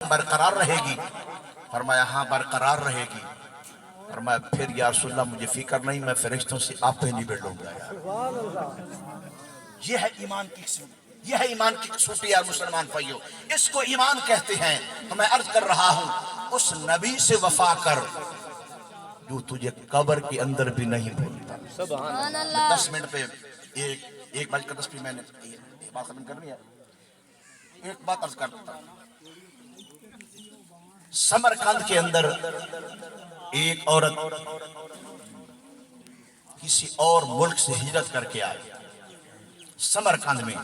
برقرار رہے گی؟ فرمایا ہاں برقرار رہے گی۔ فرمایا پھر یا رسول اللہ مجھے فکر نہیں، میں فرشتوں سے آپ پہ نہیں بیٹھوں گا یار۔ یہ ہے ایمان کی قسمت، یہ ہے ایمان کی قسمت یار مسلمان بھائیو، اس کو ایمان کہتے ہیں۔ تو میں عرض کر رہا ہوں اس نبی سے وفا کر جو تجھے قبر کے اندر بھی نہیں بھولتا۔ سبحان اللہ۔ 10 منٹ پہ ایک بج کر 10 پہ میں نے ایک بات ختم کرنی ہے، ایک بات عرض کرتا ہوں۔ سمرقند کے اندر ایک عورت کسی اور ملک سے ہجرت کر کے آئی۔ سمرقند میں،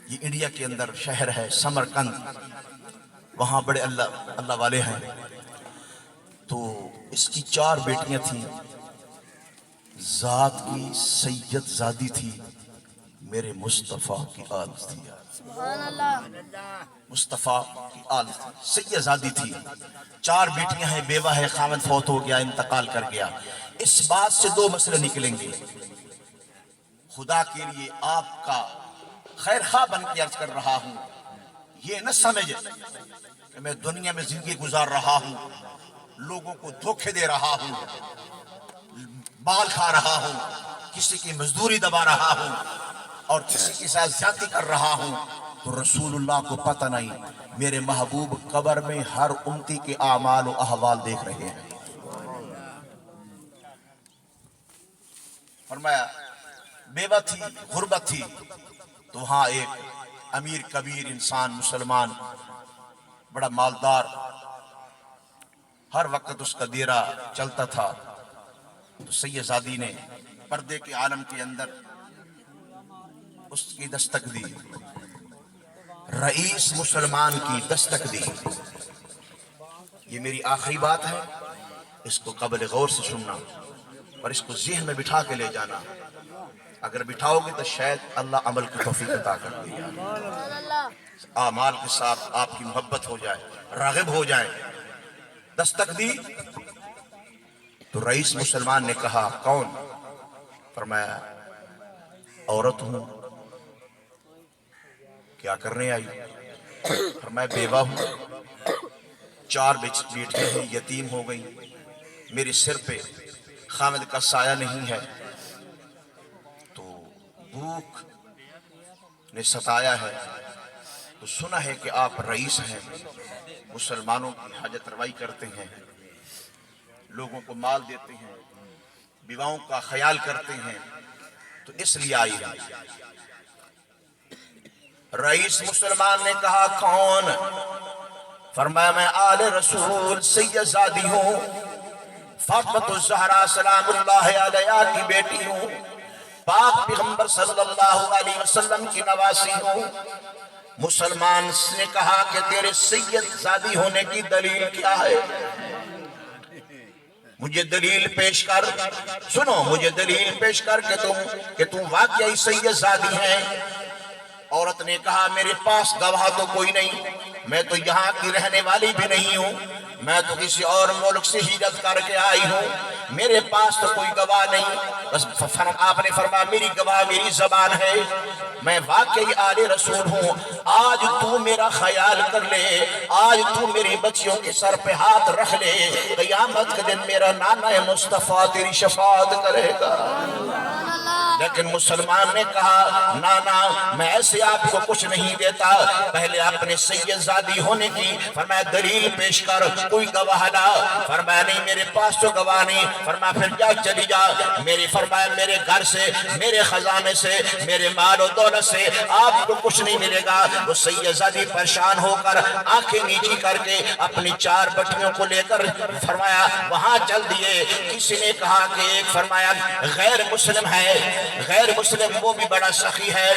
یہ انڈیا کے اندر شہر ہے سمرقند، وہاں بڑے اللہ والے ہیں۔ تو اس کی 4 بیٹیاں تھیں، ذات کی سید زادی تھی، میرے مصطفیٰ کی آل تھی، سبحان اللہ۔ مصطفیٰ کی آل تھی، سید زادی تھی۔ 4 بیٹیاں ہیں، بیوہ ہے، خاوند فوت ہو گیا، انتقال کر گیا۔ اس بات سے 2 مسئلے نکلیں گے۔ خدا کے لیے آپ کا خیر خواہ بن کے عرض کر رہا ہوں، یہ نہ سمجھ کہ میں دنیا میں زندگی گزار رہا ہوں، لوگوں کو دھوکے دے رہا ہوں، بال کھا رہا ہوں، کسی کی مزدوری دبا رہا ہوں اور کسی کے ساتھ زیادتی کر رہا ہوں۔ تو رسول اللہ کو پتہ نہیں میرے محبوب قبر میں ہر امتی کے اعمال و احوال دیکھ رہے ہیں۔ فرمایا بیوہ تھی، غربت تھی، تو وہاں ایک امیر کبیر انسان مسلمان بڑا مالدار، ہر وقت اس کا دیرہ چلتا تھا۔ تو سید زادی نے پردے کے عالم کے اندر اس کی دستک دی، رئیس مسلمان کی دستک دی۔ یہ میری آخری بات ہے، اس کو قبل غور سے سننا اور اس کو ذہن میں بٹھا کے لے جانا۔ اگر بٹھاؤ گے تو شاید اللہ عمل کی توفیق عطا کر دے گا، سبحان اللہ۔ اعمال کے ساتھ آپ کی محبت ہو جائے، راغب ہو جائیں۔ دستک دی تو رئیس مسلمان نے کہا کون؟ فرمایا عورت ہوں۔ کیا کرنے آئی؟ فرمایا بیوہ ہوں، 4 بیٹیاں ہیں، یتیم ہو گئی، میرے سر پہ خامد کا سایہ نہیں ہے، تو بھوک نے ستایا ہے، تو سنا ہے کہ آپ رئیس ہیں، مسلمانوں کی حاجت روائی کرتے ہیں، لوگوں کو مال دیتے ہیں، بیواؤں کا خیال کرتے ہیں، تو اس لیے آئی ہے۔ رئیس مسلمان نے کہا کون؟ فرمایا میں آل رسول سید زادی ہوں، فاطمۃ الزہرا سلام اللہ علیہا کی بیٹی ہوں، پاک پیغمبر صلی اللہ علیہ وسلم کی نواسی ہوں۔ مسلمان نے کہا کہ تیرے سید زادی ہونے کی دلیل کیا ہے؟ مجھے دلیل پیش کر، سنو مجھے دلیل پیش کر کہ تم واقعی سید زادی ہیں۔ عورت نے کہا میرے پاس گواہ تو کوئی نہیں، میں تو یہاں کی رہنے والی بھی نہیں ہوں، میں تو کسی اور ملک سے ہجرت کر کے آئی ہوں، میرے پاس تو کوئی گواہ نہیں۔ بس آپ نے فرمایا میری گواہ میری زبان ہے، میں واقعی آل رسول ہوں۔ آج تو میرا خیال کر لے، آج تو میری بچیوں کے سر پہ ہاتھ رکھ لے، قیامت کے دن میرا نانا مصطفیٰ تیری شفاعت کرے گا۔ لیکن مسلمان نے کہا نانا میں ایسے آپ کو کچھ نہیں دیتا، پہلے اپنے سید زادی ہونے کی فرمایا دلیل پیش کر، کوئی گواہ لا۔ فرمایا نہیں میرے پاس تو گواہ نہیں۔ فرمایا پھر جا چلی جا، فرمایا میرے گھر سے، میرے خزانے سے، میرے مال و دولت سے آپ کو کچھ نہیں ملے گا۔ وہ سید زادی پریشان ہو کر آنکھیں نیچی کر کے اپنی 4 بچیوں کو لے کر فرمایا وہاں چل دیے۔ کسی نے کہا کہ ایک فرمایا غیر مسلم ہے، غیر مسلم وہ بھی بڑا سخی ہے،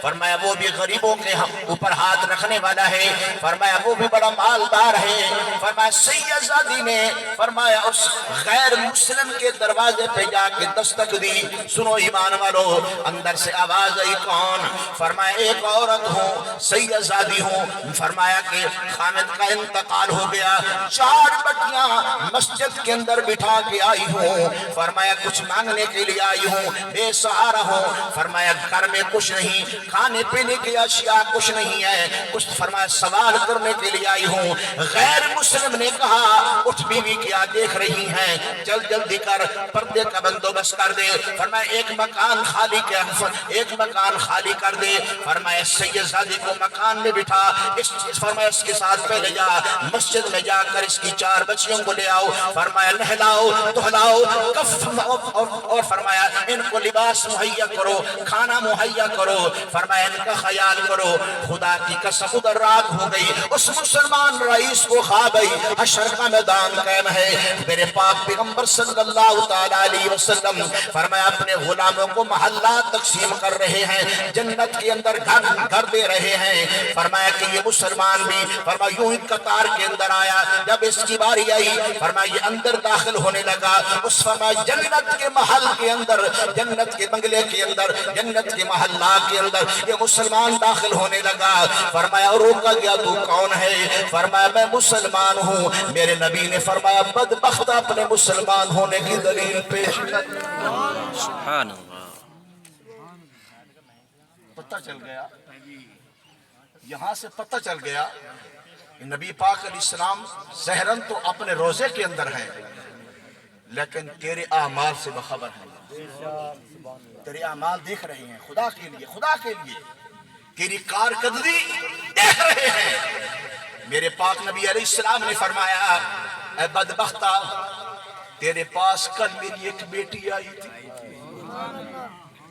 فرمایا وہ بھی غریبوں کے اوپر ہاتھ رکھنے والا ہے، فرمایا وہ بھی بڑا مالدار ہے۔ فرمایا سید زادی نے فرمایا اس غیر مسلم کے دروازے پہ جا کے دستک دی۔ سنو ایمان والو، اندر سے آواز آئی کون؟ فرمایا ایک عورت ہوں، سید زادی ہوں، فرمایا کہ خامد کا انتقال ہو گیا، 4 بٹیاں مسجد کے اندر بٹھا کے آئی ہوں، فرمایا کچھ مانگنے کے لیے آئی ہوں، بے سہارا ہوں، فرمایا گھر میں کچھ نہیں، کھانے پینے کی اشیاء کچھ نہیں ہے، کچھ فرمایا سوال کرنے کے لیے آئی ہوں۔ غیر مسلم نے کہا اٹھ بیوی کیا دیکھ رہی ہیں، چل جلدی کر پردے کا بندوبست کر دے۔ فرمایا ایک مکان خالی کر دے۔ فرمایا سید زادی کو مکان میں بٹھا، فرمایا اس کے ساتھ پہلے جا مسجد میں جا کر اس کی 4 بچیوں کو لے آؤ، فرمایا نہلاؤ دہلاؤ اور فرمایا ان کو لباس مہیا کرو، کھانا مہیا کرو، فرمایا ان کا خیال کرو۔ خدا کی قسم ادھر رات ہو گئی، اس مسلمان رئیس کو خواب آئی، حشر کا میدان قائم ہے، میرے پاک پیغمبر صلی اللہ تعالی علیہ وسلم فرمایا اپنے غلاموں کو محلات تقسیم کر رہے ہیں، جنت کے اندر گھر دے رہے ہیں۔ فرمایا کہ یہ مسلمان بھی فرمایا یوں ہی قطار کے اندر آیا، جب اس کی باری آئی فرمایا یہ اندر داخل ہونے لگا، اس فرمایا جنت کے محل کے اندر، جنت کے بنگلے کے اندر، جنت کے محلہ کے اندر یہ مسلمان داخل ہونے لگا۔ فرمایا روکا گیا تو کون ہے؟ فرمایا میں مسلمان ہوں۔ میرے نبی نے فرمایا بدبخت اپنے مسلمان ہونے کی دلیل پیش کر۔ سبحان اللہ۔ پتہ چل گیا، یہاں سے پتہ چل گیا کہ نبی پاک علیہ السلام ظاہراً تو اپنے روزے کے اندر ہیں لیکن تیرے اعمال سے بخبر ہیں، تیرے اعمال دیکھ رہے ہیں، خدا کے لیے تیری کارکردگی دیکھ رہے ہیں۔ میرے پاک نبی علیہ السلام نے فرمایا اے بدبختہ تیرے پاس کل میری ایک بیٹی آئی تھی،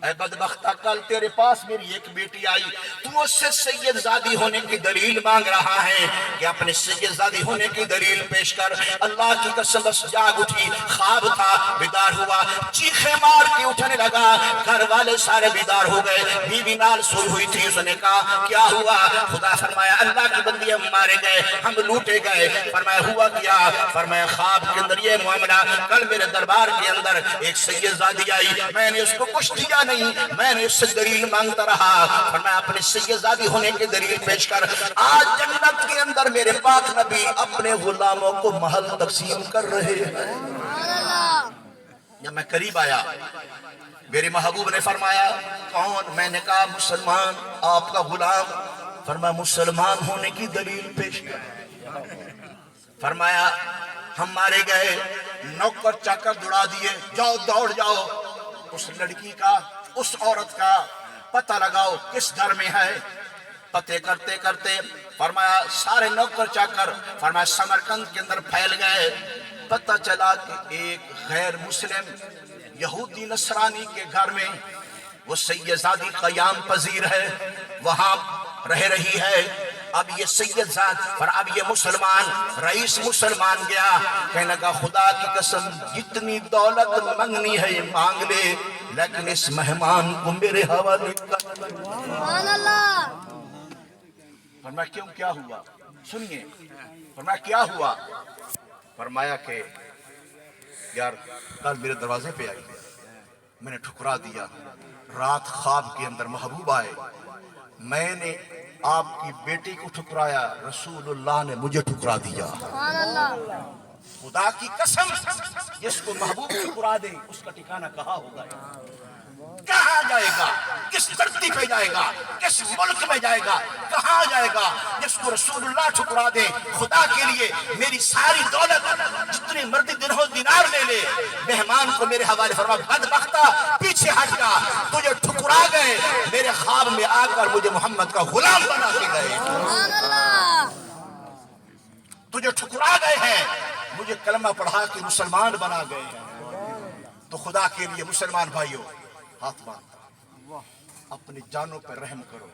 اے بدبختہ کل تیرے پاس میری ایک بیٹی آئی، تو اس سے سید زادی ہونے کی دلیل مانگ رہا ہے کہ اپنے سید زادی ہونے کی دلیل پیش کر۔ اللہ کی قسم بس جاگ اٹھی، خواب تھا، بیدار ہوا، چیخے مار کے اٹھنے لگا، گھر والے سارے بیدار ہو گئے، بیوی نال سوئی ہوئی تھی، اس نے کہا کیا ہوا؟ خدا فرمایا اللہ کی بندی ہم مارے گئے، ہم لوٹے گئے۔ فرمایا ہوا کیا؟ فرمایا خواب کے اندر یہ معاملہ، کل میرے دربار کے اندر ایک سید زادی آئی، میں نے اس کو کچھ دیا نہیں، میں نے اس سے دلیل مانگتا رہا۔ فرمایا اپنے سید زادی ہونے کی دلیل پیش کر۔ آج جنت کے اندر میرے پاک نبی اپنے غلاموں کو محل تقسیم کر رہے ہیں۔ جب میں قریب آیا میرے محبوب نے فرمایا کون؟ میں نے کہا مسلمان، آپ کا غلام۔ فرمایا مسلمان ہونے کی دلیل پیش کر۔ فرمایا ہم مارے گئے، نوکر چاکر دوڑا دیے، جاؤ دوڑ جاؤ، اس لڑکی کا اس عورت کا پتہ لگاؤ کس گھر میں ہے۔ پتے کرتے کرتے فرمایا سارے نوکر چاکر فرمایا سمرقند کے اندر پھیل گئے۔ پتہ چلا کہ ایک غیر مسلم یہودی نصرانی کے گھر میں وہ سید زادی قیام پذیر ہے، وہاں رہ رہی ہے۔ اب یہ سید زاد اور اب یہ مسلمان رئیس مسلمان گیا، کہنے لگا خدا کی قسم جتنی دولت منگنی ہے مانگ لے لیکن اس مہمان کو میرے حوالے کر۔ سبحان اللہ۔ فرمایا کیوں کیا ہوا؟ سنیے، فرمایا کیا ہوا؟ فرمایا کہ یار کل میرے دروازے پہ آئی، میں نے ٹھکرا دیا، رات خواب کے اندر محبوب آئے، میں نے آپ کی بیٹی کو ٹھکرایا، رسول اللہ نے مجھے ٹھکرا دیا۔ سبحان اللہ۔ خدا کی قسم جس کو محبوب ٹھکرا دے اس کا ٹھکانہ کہاں ہوگا؟ کہاں جائے گا؟ کس دھرتی پہ جائے گا؟ کس ملک میں جائے گا؟ کہاں جائے گا؟ جس کو رسول اللہ ٹھکرا دے، خدا کے لیے میری ساری دولت جتنی مرضی درہم دینار لے لے، مہمان کو میرے حوالے فرما۔ بدبختہ پیچھے ہٹ جا، تجھے ٹھکرا گئے، میرے خواب میں آ کر مجھے محمد کا غلام بنا کے گئے، سبحان اللہ۔ تجھے ٹھکرا گئے ہیں، مجھے کلمہ پڑھا کے مسلمان بنا گئے ہیں۔ تو خدا کے لیے مسلمان بھائیوں ہاتھ باندھو، اپنی جانوں پر رحم کرو۔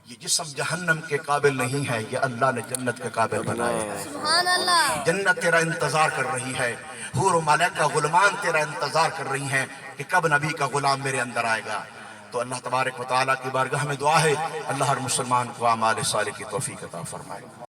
یہ جسم جہنم کے قابل نہیں ہے، یہ اللہ نے جنت کے قابل بنایا ہے۔ سبحان اللہ۔ جنت تیرا انتظار کر رہی ہے، حور و ملائکہ غلامان تیرا انتظار کر رہی ہیں کہ کب نبی کا غلام میرے اندر آئے گا۔ تو اللہ تبارک و تعالیٰ کی بارگاہ میں دعا ہے اللہ ہر مسلمان کو اعمال صالح کی توفیق عطا فرمائے۔